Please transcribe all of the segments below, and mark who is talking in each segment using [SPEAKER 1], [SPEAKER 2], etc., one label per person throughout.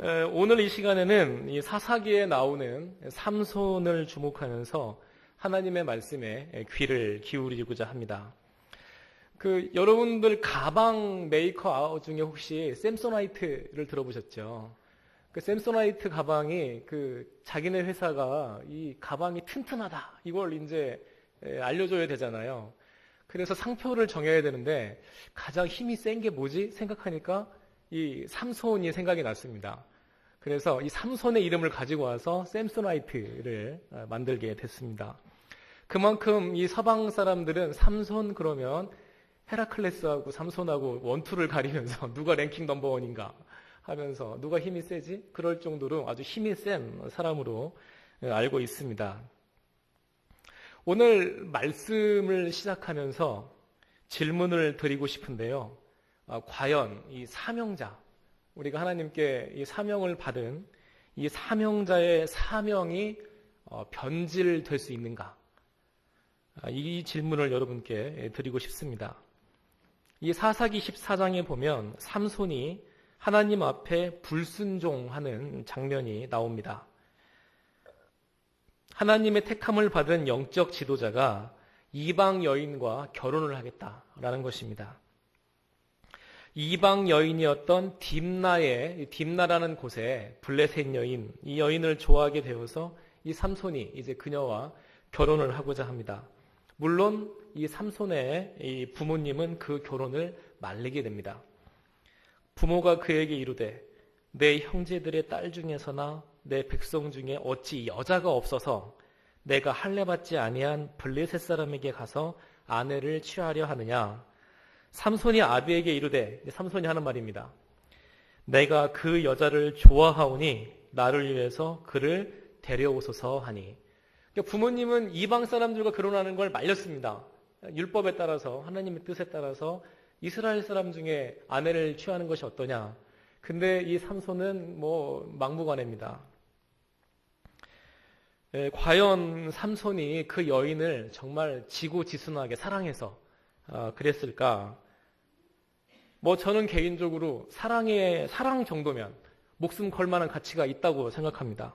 [SPEAKER 1] 오늘 이 시간에는 이 사사기에 나오는 삼손을 주목하면서 하나님의 말씀에 귀를 기울이고자 합니다. 여러분들 가방 메이커 중에 혹시 샘소나이트를 들어보셨죠? 샘소나이트 가방이 자기네 회사가 이 가방이 튼튼하다 이걸 이제 알려줘야 되잖아요. 그래서 상표를 정해야 되는데 가장 힘이 센 게 뭐지 생각하니까 이 삼손이 생각이 났습니다. 그래서 이 삼손의 이름을 가지고 와서 샘소나이트를 만들게 됐습니다. 그만큼 이 서방 사람들은 삼손 그러면 헤라클레스하고 삼손하고 원투를 가리면서 누가 랭킹 넘버원인가 하면서 누가 힘이 세지? 그럴 정도로 아주 힘이 센 사람으로 알고 있습니다. 오늘 말씀을 시작하면서 질문을 드리고 싶은데요. 과연 이 사명자, 우리가 하나님께 이 사명을 받은 이 사명자의 사명이 변질될 수 있는가? 이 질문을 여러분께 드리고 싶습니다. 이 사사기 14장에 보면 삼손이 하나님 앞에 불순종하는 장면이 나옵니다. 하나님의 택함을 받은 영적 지도자가 이방 여인과 결혼을 하겠다라는 것입니다. 이방 여인이었던 딥나라는 곳에 블레셋 여인, 이 여인을 좋아하게 되어서 이 삼손이 이제 그녀와 결혼을 하고자 합니다. 물론 이 삼손의 이 부모님은 그 결혼을 말리게 됩니다. 부모가 그에게 이르되 내 형제들의 딸 중에서나 내 백성 중에 어찌 여자가 없어서 내가 할례받지 아니한 블레셋 사람에게 가서 아내를 취하려 하느냐. 삼손이 아비에게 이르되, 삼손이 하는 말입니다. 내가 그 여자를 좋아하오니 나를 위해서 그를 데려오소서 하니. 그러니까 부모님은 이방 사람들과 결혼하는 걸 말렸습니다. 율법에 따라서, 하나님의 뜻에 따라서 이스라엘 사람 중에 아내를 취하는 것이 어떠냐. 근데 이 삼손은 막무가내입니다. 과연 삼손이 그 여인을 정말 지고지순하게 사랑해서 그랬을까? 저는 개인적으로 사랑 정도면 목숨 걸 만한 가치가 있다고 생각합니다.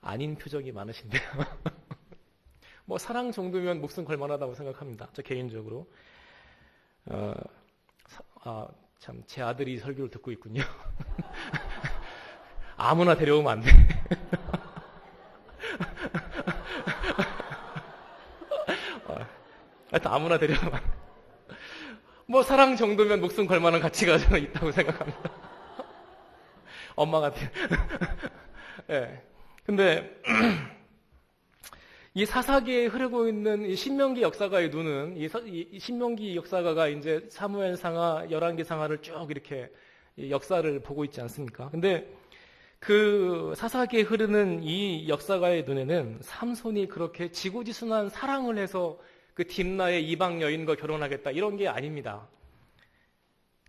[SPEAKER 1] 아닌 표정이 많으신데요. 사랑 정도면 목숨 걸 만하다고 생각합니다. 저 개인적으로. 참, 제 아들이 설교를 듣고 있군요. 아무나 데려오면 안 돼. 하여튼 아무나 데려오면 안 돼. 사랑 정도면 목숨 걸 만한 가치가 저는 있다고 생각합니다. 엄마 같아요. 네. 근데 이 사사기에 흐르고 있는 이 신명기 역사가의 눈은 이 신명기 역사가가 이제 사무엘상하, 열왕기상하를 쭉 이렇게 역사를 보고 있지 않습니까? 근데 그 사사기에 흐르는 이 역사가의 눈에는 삼손이 그렇게 지고지순한 사랑을 해서 그 딥나의 이방 여인과 결혼하겠다 이런 게 아닙니다.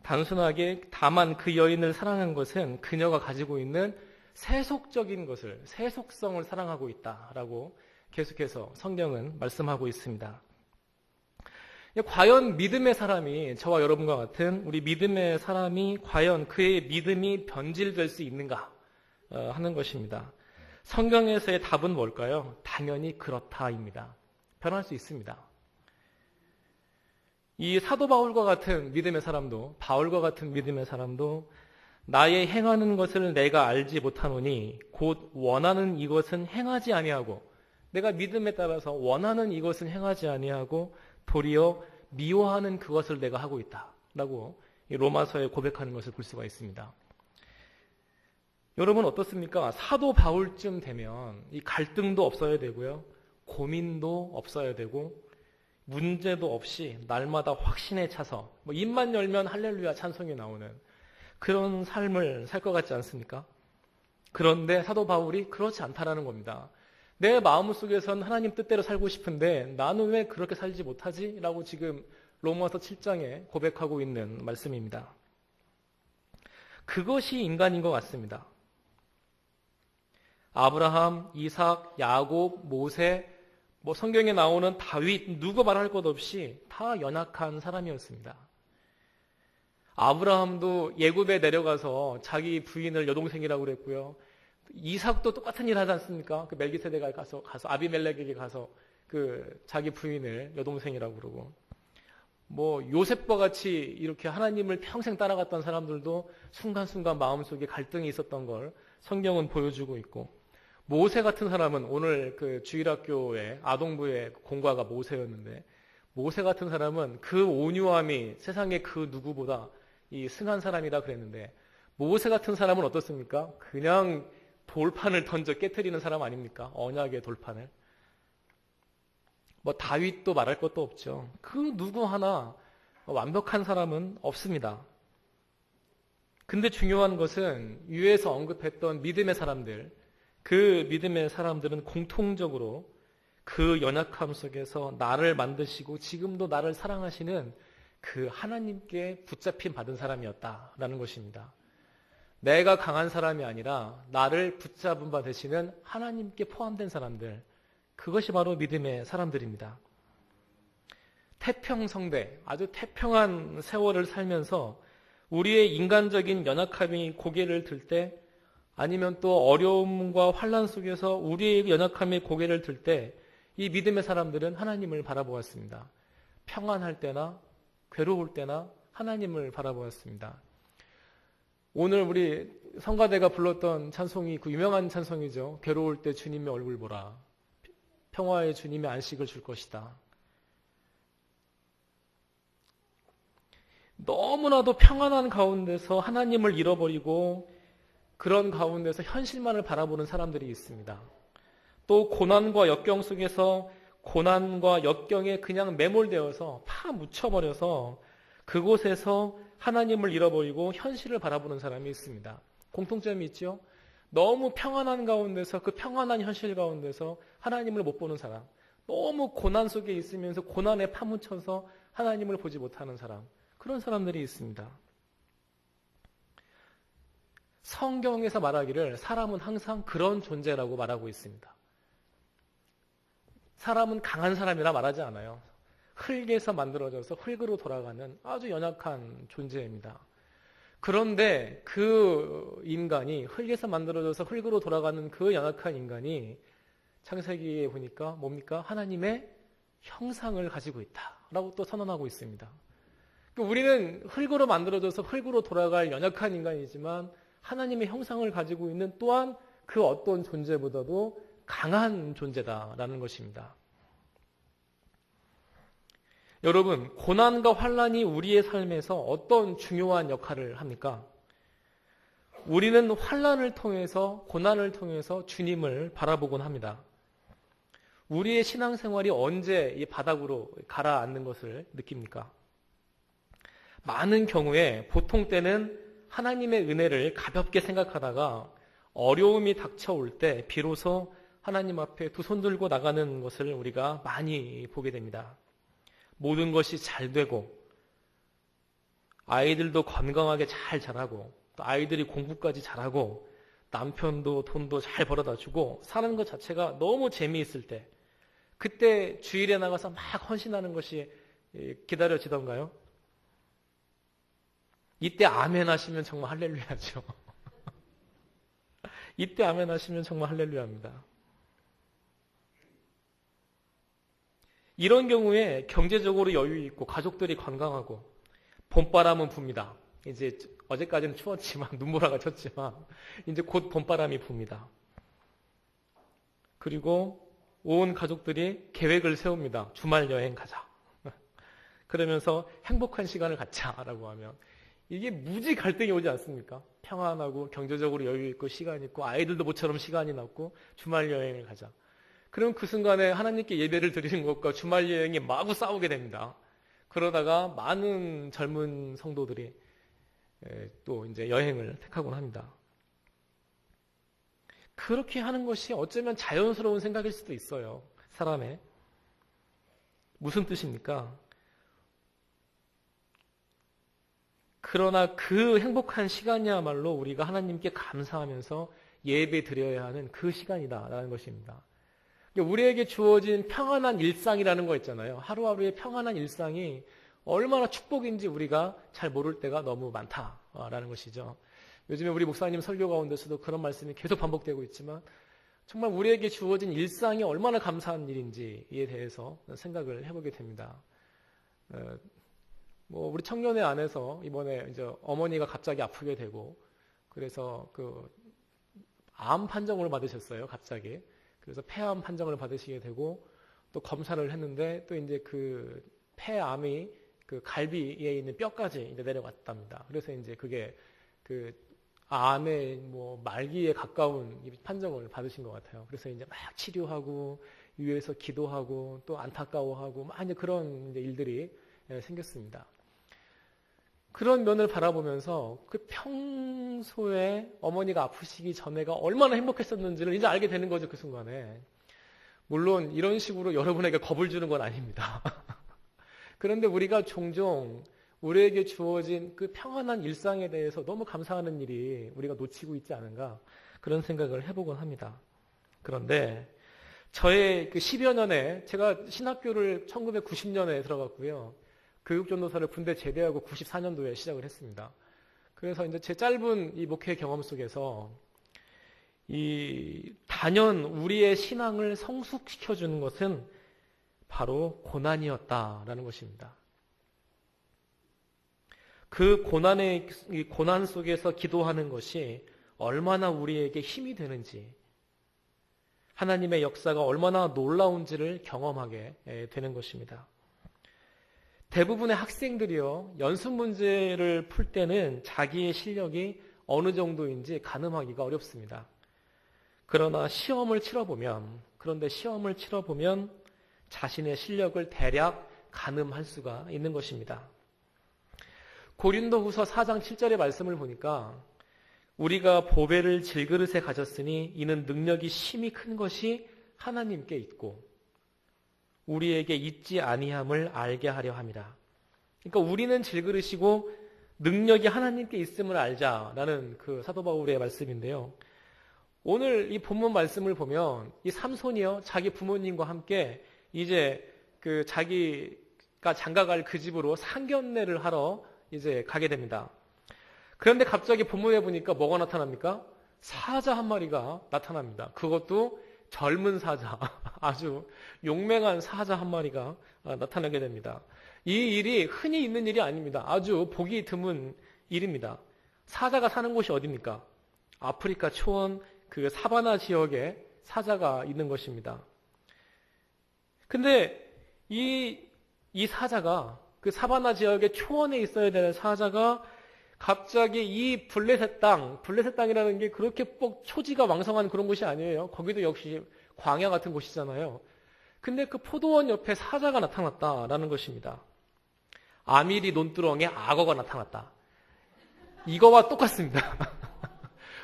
[SPEAKER 1] 단순하게 다만 그 여인을 사랑한 것은 그녀가 가지고 있는 세속적인 것을, 세속성을 사랑하고 있다라고 계속해서 성경은 말씀하고 있습니다. 과연 믿음의 사람이, 저와 여러분과 같은 우리 믿음의 사람이 과연 그의 믿음이 변질될 수 있는가 하는 것입니다. 성경에서의 답은 뭘까요? 당연히 그렇다입니다. 변할 수 있습니다. 이 사도 바울과 같은 믿음의 사람도, 바울과 같은 믿음의 사람도 나의 행하는 것을 내가 알지 못하노니 곧 원하는 이것은 행하지 아니하고, 내가 믿음에 따라서 원하는 이것은 행하지 아니하고 도리어 미워하는 그것을 내가 하고 있다라고 로마서에 고백하는 것을 볼 수가 있습니다. 여러분 어떻습니까? 사도 바울쯤 되면 이 갈등도 없어야 되고요, 고민도 없어야 되고, 문제도 없이 날마다 확신에 차서 입만 열면 할렐루야 찬송이 나오는 그런 삶을 살 것 같지 않습니까? 그런데 사도 바울이 그렇지 않다라는 겁니다. 내 마음속에선 하나님 뜻대로 살고 싶은데 나는 왜 그렇게 살지 못하지? 라고 지금 로마서 7장에 고백하고 있는 말씀입니다. 그것이 인간인 것 같습니다. 아브라함, 이삭, 야곱, 모세, 성경에 나오는 다윗, 누구 말할 것 없이 다 연약한 사람이었습니다. 아브라함도 예굽에 내려가서 자기 부인을 여동생이라고 그랬고요. 이삭도 똑같은 일 하지 않습니까? 그 멜기세덱에 가서 아비멜렉에게 가서 그 자기 부인을 여동생이라고 그러고, 뭐 요셉과 같이 이렇게 하나님을 평생 따라갔던 사람들도 순간순간 마음속에 갈등이 있었던 걸 성경은 보여주고 있고, 모세 같은 사람은 오늘 그 주일학교의 아동부의 공과가 모세였는데, 모세 같은 사람은 그 온유함이 세상의 그 누구보다 이 승한 사람이라 그랬는데, 모세 같은 사람은 어떻습니까? 그냥 돌판을 던져 깨트리는 사람 아닙니까? 언약의 돌판을. 뭐 다윗도 말할 것도 없죠. 그 누구 하나 완벽한 사람은 없습니다. 근데 중요한 것은 위에서 언급했던 믿음의 사람들, 그 믿음의 사람들은 공통적으로 그 연약함 속에서 나를 만드시고 지금도 나를 사랑하시는 그 하나님께 붙잡힘 받은 사람이었다라는 것입니다. 내가 강한 사람이 아니라 나를 붙잡은 바 되시는 하나님께 포함된 사람들, 그것이 바로 믿음의 사람들입니다. 태평성대, 아주 태평한 세월을 살면서 우리의 인간적인 연약함이 고개를 들 때, 아니면 또 어려움과 환난 속에서 우리의 연약함이 고개를 들 때 이 믿음의 사람들은 하나님을 바라보았습니다. 평안할 때나 괴로울 때나 하나님을 바라보았습니다. 오늘 우리 성가대가 불렀던 찬송이 그 유명한 찬송이죠. 괴로울 때 주님의 얼굴 보라. 평화의 주님의 안식을 줄 것이다. 너무나도 평안한 가운데서 하나님을 잃어버리고 그런 가운데서 현실만을 바라보는 사람들이 있습니다. 또 고난과 역경 속에서 고난과 역경에 그냥 매몰되어서 파묻혀버려서 그곳에서 하나님을 잃어버리고 현실을 바라보는 사람이 있습니다. 공통점이 있죠. 너무 평안한 가운데서 그 평안한 현실 가운데서 하나님을 못 보는 사람, 너무 고난 속에 있으면서 고난에 파묻혀서 하나님을 보지 못하는 사람, 그런 사람들이 있습니다. 성경에서 말하기를 사람은 항상 그런 존재라고 말하고 있습니다. 사람은 강한 사람이라 말하지 않아요. 흙에서 만들어져서 흙으로 돌아가는 아주 연약한 존재입니다. 그런데 그 인간이 흙에서 만들어져서 흙으로 돌아가는 그 연약한 인간이 창세기에 보니까 뭡니까? 하나님의 형상을 가지고 있다라고 또 선언하고 있습니다. 우리는 흙으로 만들어져서 흙으로 돌아갈 연약한 인간이지만 하나님의 형상을 가지고 있는 또한 그 어떤 존재보다도 강한 존재다라는 것입니다. 여러분, 고난과 환난이 우리의 삶에서 어떤 중요한 역할을 합니까? 우리는 환난을 통해서, 고난을 통해서 주님을 바라보곤 합니다. 우리의 신앙생활이 언제 이 바닥으로 가라앉는 것을 느낍니까? 많은 경우에 보통 때는 하나님의 은혜를 가볍게 생각하다가 어려움이 닥쳐올 때 비로소 하나님 앞에 두 손 들고 나가는 것을 우리가 많이 보게 됩니다. 모든 것이 잘 되고 아이들도 건강하게 잘 자라고 또 아이들이 공부까지 잘하고 남편도 돈도 잘 벌어다 주고 사는 것 자체가 너무 재미있을 때 그때 주일에 나가서 막 헌신하는 것이 기다려지던가요? 이때 아멘 하시면 정말 할렐루야죠. 이때 아멘 하시면 정말 할렐루야입니다. 이런 경우에 경제적으로 여유 있고 가족들이 건강하고 봄바람은 붑니다. 이제 어제까지는 추웠지만 눈보라가 쳤지만 이제 곧 봄바람이 붑니다. 그리고 온 가족들이 계획을 세웁니다. 주말 여행 가자. 그러면서 행복한 시간을 갖자라고 하면 이게 무지 갈등이 오지 않습니까? 평안하고 경제적으로 여유 있고 시간 있고 아이들도 모처럼 시간이 남고 주말 여행을 가자. 그럼 그 순간에 하나님께 예배를 드리는 것과 주말 여행이 마구 싸우게 됩니다. 그러다가 많은 젊은 성도들이 또 이제 여행을 택하곤 합니다. 그렇게 하는 것이 어쩌면 자연스러운 생각일 수도 있어요. 사람의. 무슨 뜻입니까? 그러나 그 행복한 시간이야말로 우리가 하나님께 감사하면서 예배 드려야 하는 그 시간이다라는 것입니다. 우리에게 주어진 평안한 일상이라는 거 있잖아요. 하루하루의 평안한 일상이 얼마나 축복인지 우리가 잘 모를 때가 너무 많다라는 것이죠. 요즘에 우리 목사님 설교 가운데서도 그런 말씀이 계속 반복되고 있지만 정말 우리에게 주어진 일상이 얼마나 감사한 일인지에 대해서 생각을 해보게 됩니다. 우리 청년회 안에서 이번에 이제 어머니가 갑자기 아프게 되고 그래서 암 판정을 받으셨어요, 갑자기. 그래서 폐암 판정을 받으시게 되고 또 검사를 했는데 또 이제 그 폐암이 그 갈비에 있는 뼈까지 이제 내려왔답니다. 그래서 이제 그게 그 암의 말기에 가까운 판정을 받으신 것 같아요. 그래서 이제 막 치료하고 위에서 기도하고 또 안타까워하고 막 이제 그런 이제 일들이 생겼습니다. 그런 면을 바라보면서 그 평소에 어머니가 아프시기 전에가 얼마나 행복했었는지를 이제 알게 되는 거죠, 그 순간에. 물론 이런 식으로 여러분에게 겁을 주는 건 아닙니다. 그런데 우리가 종종 우리에게 주어진 그 평안한 일상에 대해서 너무 감사하는 일이 우리가 놓치고 있지 않은가 그런 생각을 해보곤 합니다. 그런데 저의 그 10여 년에 제가 신학교를 1990년에 들어갔고요. 교육전도사를 군대 제대하고 94년도에 시작을 했습니다. 그래서 이제 제 짧은 이 목회 경험 속에서 이 단연 우리의 신앙을 성숙시켜주는 것은 바로 고난이었다라는 것입니다. 그 고난 속에서 기도하는 것이 얼마나 우리에게 힘이 되는지, 하나님의 역사가 얼마나 놀라운지를 경험하게 되는 것입니다. 대부분의 학생들이요, 연습 문제를 풀 때는 자기의 실력이 어느 정도인지 가늠하기가 어렵습니다. 그런데 시험을 치러보면 자신의 실력을 대략 가늠할 수가 있는 것입니다. 고린도후서 4장 7절의 말씀을 보니까 우리가 보배를 질그릇에 가졌으니 이는 능력이 심히 큰 것이 하나님께 있고 우리에게 있지 아니함을 알게 하려 함이라. 그러니까 우리는 질그릇이고 능력이 하나님께 있음을 알자라는 그 사도 바울의 말씀인데요. 오늘 이 본문 말씀을 보면 이 삼손이요, 자기 부모님과 함께 이제 그 자기가 장가갈 그 집으로 상견례를 하러 이제 가게 됩니다. 그런데 갑자기 본문에 보니까 뭐가 나타납니까? 사자 한 마리가 나타납니다. 그것도 젊은 사자, 아주 용맹한 사자 한 마리가 나타나게 됩니다. 이 일이 흔히 있는 일이 아닙니다. 아주 보기 드문 일입니다. 사자가 사는 곳이 어디입니까? 아프리카 초원 그 사바나 지역에 사자가 있는 것입니다. 근데 이 사자가 그 사바나 지역의 초원에 있어야 되는 사자가 갑자기 이 블레셋 땅이라는 게 그렇게 꼭 초지가 왕성한 그런 곳이 아니에요. 거기도 역시 광야 같은 곳이잖아요. 근데 그 포도원 옆에 사자가 나타났다라는 것입니다. 아미리 논두렁에 악어가 나타났다. 이거와 똑같습니다.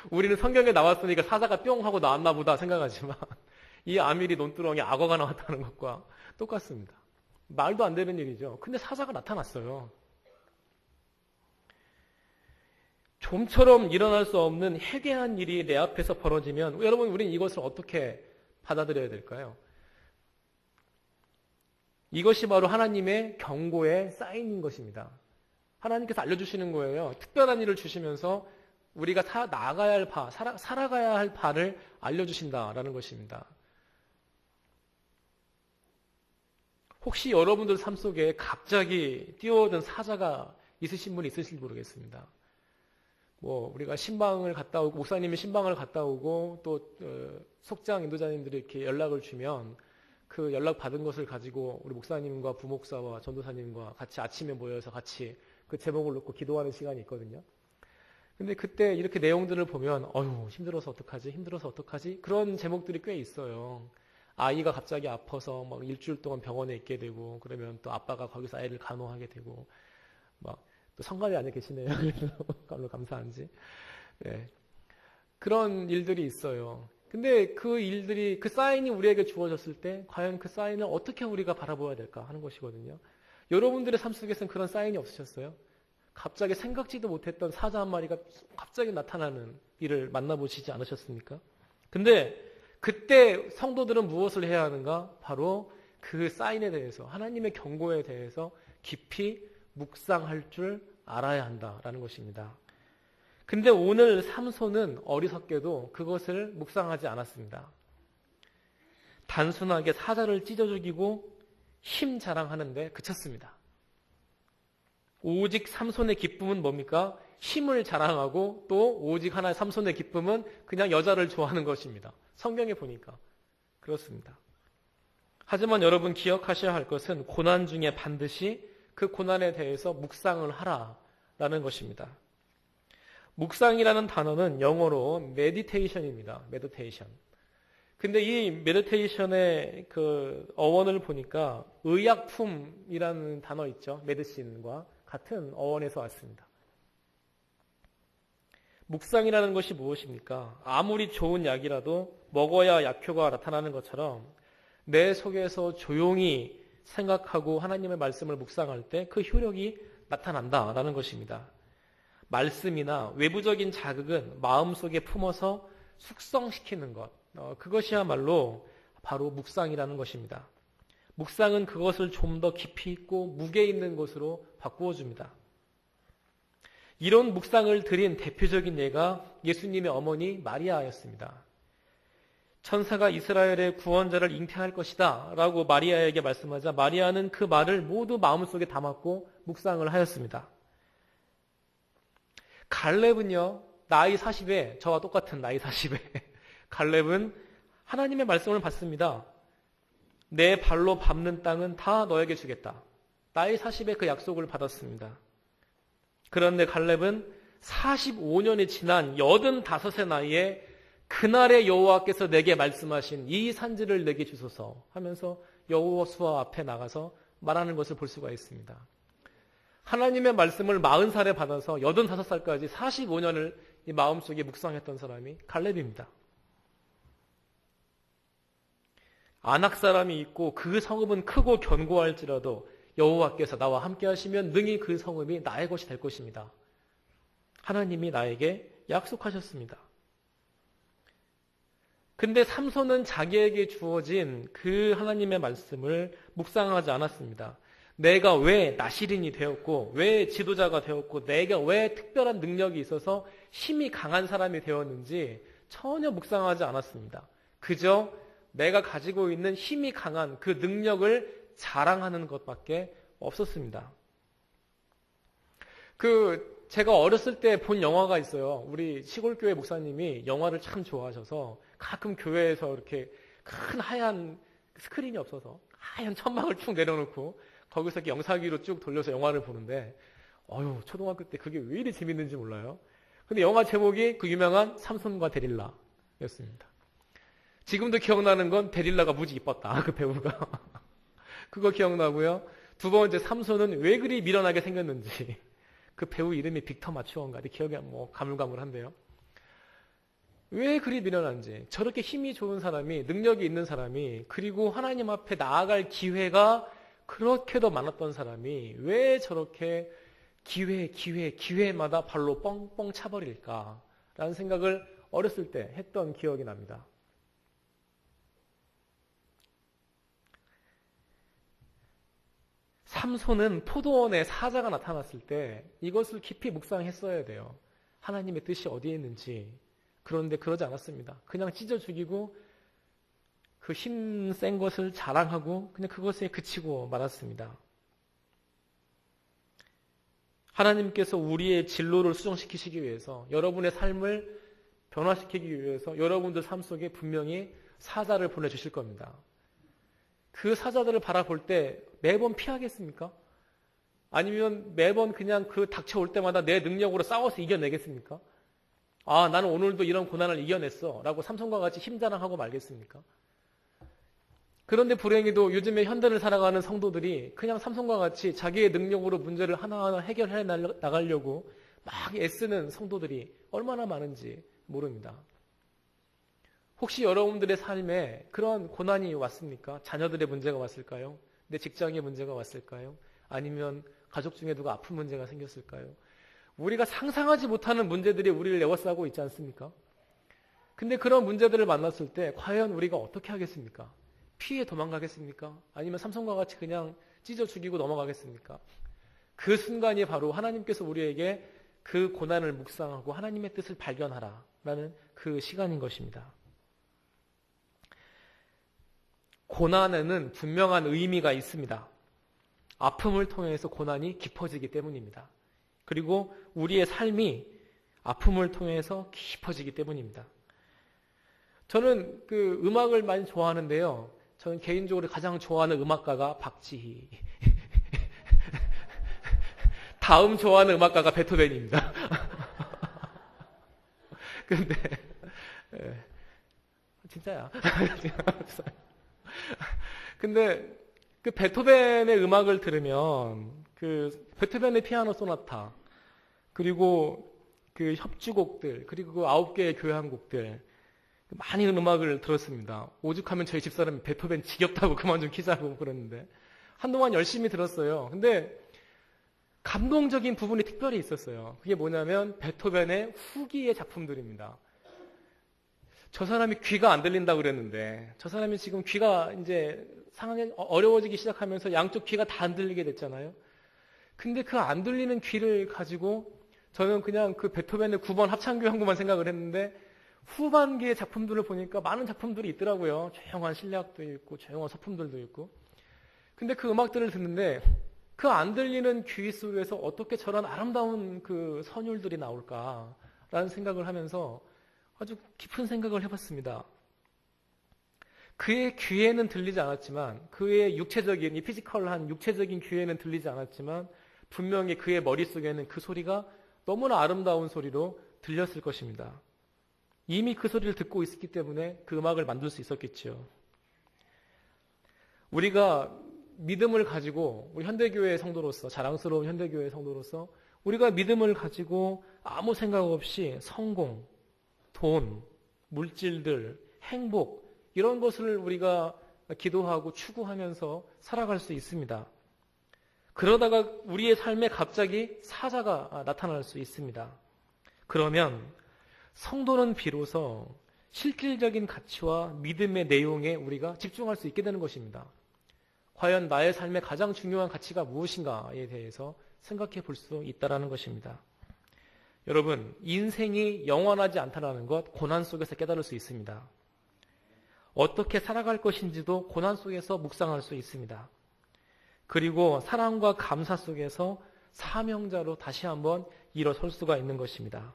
[SPEAKER 1] 우리는 성경에 나왔으니까 사자가 뿅 하고 나왔나 보다 생각하지만 이 아미리 논두렁에 악어가 나왔다는 것과 똑같습니다. 말도 안 되는 일이죠. 근데 사자가 나타났어요. 좀처럼 일어날 수 없는 해괴한 일이 내 앞에서 벌어지면 여러분, 우리는 이것을 어떻게 받아들여야 될까요? 이것이 바로 하나님의 경고의 사인인 것입니다. 하나님께서 알려주시는 거예요. 특별한 일을 주시면서 우리가 나아가야 할 살아가야 할 바를 알려주신다라는 것입니다. 혹시 여러분들 삶 속에 갑자기 뛰어오던 사자가 있으신 분이 있으실지 모르겠습니다. 우리가 신방을 갔다 오고, 목사님이 신방을 갔다 오고, 또, 속장 인도자님들이 이렇게 연락을 주면, 그 연락 받은 것을 가지고 우리 목사님과 부목사와 전도사님과 같이 아침에 모여서 같이 그 제목을 놓고 기도하는 시간이 있거든요. 근데 그때 이렇게 내용들을 보면, 힘들어서 어떡하지? 그런 제목들이 꽤 있어요. 아이가 갑자기 아파서 막 일주일 동안 병원에 있게 되고, 그러면 또 아빠가 거기서 아이를 간호하게 되고, 또 성관이 안에 계시네요. 그래서 감사한지. 네. 그런 일들이 있어요. 근데 그 일들이, 그 사인이 우리에게 주어졌을 때 과연 그 사인을 어떻게 우리가 바라보아야 될까 하는 것이거든요. 여러분들의 삶 속에서는 그런 사인이 없으셨어요? 갑자기 생각지도 못했던 사자 한 마리가 갑자기 나타나는 일을 만나보시지 않으셨습니까? 근데 그때 성도들은 무엇을 해야 하는가? 바로 그 사인에 대해서, 하나님의 경고에 대해서 깊이 묵상할 줄 알아야 한다라는 것입니다. 근데 오늘 삼손은 어리석게도 그것을 묵상하지 않았습니다. 단순하게 사자를 찢어 죽이고 힘 자랑하는데 그쳤습니다. 오직 삼손의 기쁨은 뭡니까? 힘을 자랑하고 또 오직 하나의 삼손의 기쁨은 그냥 여자를 좋아하는 것입니다. 성경에 보니까 그렇습니다. 하지만 여러분 기억하셔야 할 것은 고난 중에 반드시 그 고난에 대해서 묵상을 하라라는 것입니다. 묵상이라는 단어는 영어로 meditation입니다. meditation. 근데 이 meditation의 그 어원을 보니까 의약품이라는 단어 있죠. medicine과 같은 어원에서 왔습니다. 묵상이라는 것이 무엇입니까? 아무리 좋은 약이라도 먹어야 약효가 나타나는 것처럼 내 속에서 조용히 생각하고 하나님의 말씀을 묵상할 때 그 효력이 나타난다라는 것입니다. 말씀이나 외부적인 자극은 마음속에 품어서 숙성시키는 것, 그것이야말로 바로 묵상이라는 것입니다. 묵상은 그것을 좀 더 깊이 있고 무게 있는 것으로 바꾸어 줍니다. 이런 묵상을 드린 대표적인 예가 예수님의 어머니 마리아였습니다. 천사가 이스라엘의 구원자를 잉태할 것이다 라고 마리아에게 말씀하자 마리아는 그 말을 모두 마음속에 담았고 묵상을 하였습니다. 갈렙은요, 나이 40에, 저와 똑같은 나이 40에 갈렙은 하나님의 말씀을 받습니다. 내 발로 밟는 땅은 다 너에게 주겠다. 나이 40에 그 약속을 받았습니다. 그런데 갈렙은 45년이 지난 85세 나이에 그날의 여호와께서 내게 말씀하신 이 산지를 내게 주소서 하면서 여호수아 앞에 나가서 말하는 것을 볼 수가 있습니다. 하나님의 말씀을 40살에 받아서 85살까지 45년을 이 마음속에 묵상했던 사람이 갈렙입니다. 아낙 사람이 있고 그 성읍은 크고 견고할지라도 여호와께서 나와 함께 하시면 능히 그 성읍이 나의 것이 될 것입니다. 하나님이 나에게 약속하셨습니다. 근데 삼손은 자기에게 주어진 그 하나님의 말씀을 묵상하지 않았습니다. 내가 왜 나시린이 되었고 왜 지도자가 되었고 내가 왜 특별한 능력이 있어서 힘이 강한 사람이 되었는지 전혀 묵상하지 않았습니다. 그저 내가 가지고 있는 힘이 강한 그 능력을 자랑하는 것밖에 없었습니다. 제가 어렸을 때 본 영화가 있어요. 우리 시골교회 목사님이 영화를 참 좋아하셔서 가끔 교회에서 이렇게 큰 하얀 스크린이 없어서 하얀 천막을 쭉 내려놓고 거기서 이렇게 영상기로 쭉 돌려서 영화를 보는데 초등학교 때 그게 왜 이리 재밌는지 몰라요. 근데 영화 제목이 그 유명한 삼손과 데릴라였습니다. 지금도 기억나는 건 데릴라가 무지 이뻤다. 그 배우가. 그거 기억나고요. 두 번째 삼손은 왜 그리 미련하게 생겼는지. 그 배우 이름이 빅터 마추어인가? 기억이 가물가물한데요. 왜 그리 미련한지. 저렇게 힘이 좋은 사람이, 능력이 있는 사람이, 그리고 하나님 앞에 나아갈 기회가 그렇게도 많았던 사람이 왜 저렇게 기회마다 발로 뻥뻥 차버릴까? 라는 생각을 어렸을 때 했던 기억이 납니다. 삼손은 포도원에 사자가 나타났을 때 이것을 깊이 묵상했어야 돼요. 하나님의 뜻이 어디에 있는지. 그런데 그러지 않았습니다. 그냥 찢어 죽이고 그 힘센 것을 자랑하고 그냥 그것에 그치고 말았습니다. 하나님께서 우리의 진로를 수정시키시기 위해서 여러분의 삶을 변화시키기 위해서 여러분들 삶 속에 분명히 사자를 보내주실 겁니다. 그 사자들을 바라볼 때 매번 피하겠습니까? 아니면 매번 그냥 그 닥쳐올 때마다 내 능력으로 싸워서 이겨내겠습니까? 나는 오늘도 이런 고난을 이겨냈어 라고 삼손과 같이 힘자랑하고 말겠습니까? 그런데 불행히도 요즘에 현대를 살아가는 성도들이 그냥 삼손과 같이 자기의 능력으로 문제를 하나하나 해결해 나가려고 막 애쓰는 성도들이 얼마나 많은지 모릅니다. 혹시 여러분들의 삶에 그런 고난이 왔습니까? 자녀들의 문제가 왔을까요? 내 직장의 문제가 왔을까요? 아니면 가족 중에 누가 아픈 문제가 생겼을까요? 우리가 상상하지 못하는 문제들이 우리를 에워싸고 있지 않습니까? 근데 그런 문제들을 만났을 때 과연 우리가 어떻게 하겠습니까? 피해 도망가겠습니까? 아니면 삼손과 같이 그냥 찢어 죽이고 넘어가겠습니까? 그 순간이 바로 하나님께서 우리에게 그 고난을 묵상하고 하나님의 뜻을 발견하라라는 그 시간인 것입니다. 고난에는 분명한 의미가 있습니다. 아픔을 통해서 고난이 깊어지기 때문입니다. 그리고 우리의 삶이 아픔을 통해서 깊어지기 때문입니다. 저는 그 음악을 많이 좋아하는데요. 저는 개인적으로 가장 좋아하는 음악가가 박지희. 다음 좋아하는 음악가가 베토벤입니다. 근데 진짜야. 근데 그 베토벤의 음악을 들으면 그 베토벤의 피아노 소나타 그리고 그 협주곡들 그리고 그 9개의 교향곡들 많이 음악을 들었습니다. 오죽하면 저희 집사람이 베토벤 지겹다고 그만 좀 키자고 그랬는데 한동안 열심히 들었어요. 근데 감동적인 부분이 특별히 있었어요. 그게 뭐냐면 베토벤의 후기의 작품들입니다. 저 사람이 귀가 안 들린다고 그랬는데 저 사람이 지금 귀가 이제 상황이 어려워지기 시작하면서 양쪽 귀가 다 안 들리게 됐잖아요. 근데 그 안 들리는 귀를 가지고 저는 그냥 그 베토벤의 9번 합창교향곡만 생각을 했는데 후반기의 작품들을 보니까 많은 작품들이 있더라고요. 조용한 신략도 있고 조용한 서품들도 있고. 근데 그 음악들을 듣는데 그 안 들리는 귀 속에서 어떻게 저런 아름다운 그 선율들이 나올까라는 생각을 하면서 아주 깊은 생각을 해봤습니다. 그의 귀에는 들리지 않았지만 그의 육체적인 이 피지컬한 육체적인 귀에는 들리지 않았지만 분명히 그의 머릿속에는 그 소리가 너무나 아름다운 소리로 들렸을 것입니다. 이미 그 소리를 듣고 있었기 때문에 그 음악을 만들 수 있었겠죠. 우리가 믿음을 가지고 우리 현대교회의 성도로서 자랑스러운 현대교회의 성도로서 우리가 믿음을 가지고 아무 생각 없이 성공, 돈, 물질들, 행복 이런 것을 우리가 기도하고 추구하면서 살아갈 수 있습니다. 그러다가 우리의 삶에 갑자기 사자가 나타날 수 있습니다. 그러면 성도는 비로소 실질적인 가치와 믿음의 내용에 우리가 집중할 수 있게 되는 것입니다. 과연 나의 삶의 가장 중요한 가치가 무엇인가에 대해서 생각해 볼 수 있다는 것입니다. 여러분, 인생이 영원하지 않다는 것 고난 속에서 깨달을 수 있습니다. 어떻게 살아갈 것인지도 고난 속에서 묵상할 수 있습니다. 그리고 사랑과 감사 속에서 사명자로 다시 한번 일어설 수가 있는 것입니다.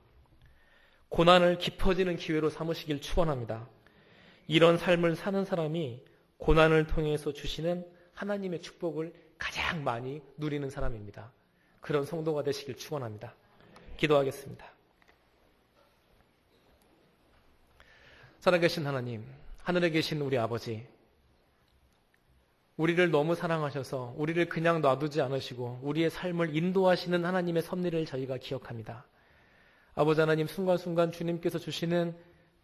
[SPEAKER 1] 고난을 깊어지는 기회로 삼으시길 축원합니다. 이런 삶을 사는 사람이 고난을 통해서 주시는 하나님의 축복을 가장 많이 누리는 사람입니다. 그런 성도가 되시길 축원합니다. 기도하겠습니다. 살아계신 하나님, 하늘에 계신 우리 아버지, 우리를 너무 사랑하셔서 우리를 그냥 놔두지 않으시고 우리의 삶을 인도하시는 하나님의 섭리를 저희가 기억합니다. 아버지 하나님, 순간순간 주님께서 주시는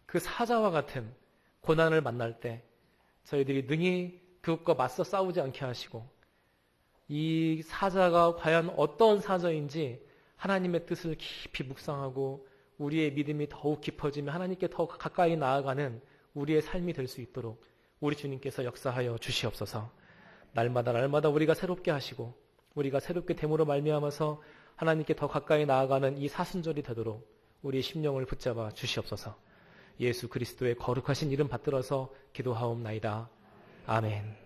[SPEAKER 1] 그 사자와 같은 고난을 만날 때 저희들이 능히 그것과 맞서 싸우지 않게 하시고 이 사자가 과연 어떤 사자인지 하나님의 뜻을 깊이 묵상하고 우리의 믿음이 더욱 깊어지며 하나님께 더 가까이 나아가는 우리의 삶이 될 수 있도록 우리 주님께서 역사하여 주시옵소서. 날마다 우리가 새롭게 하시고 우리가 새롭게 됨으로 말미암아서 하나님께 더 가까이 나아가는 이 사순절이 되도록 우리의 심령을 붙잡아 주시옵소서. 예수 그리스도의 거룩하신 이름 받들어서 기도하옵나이다. 아멘.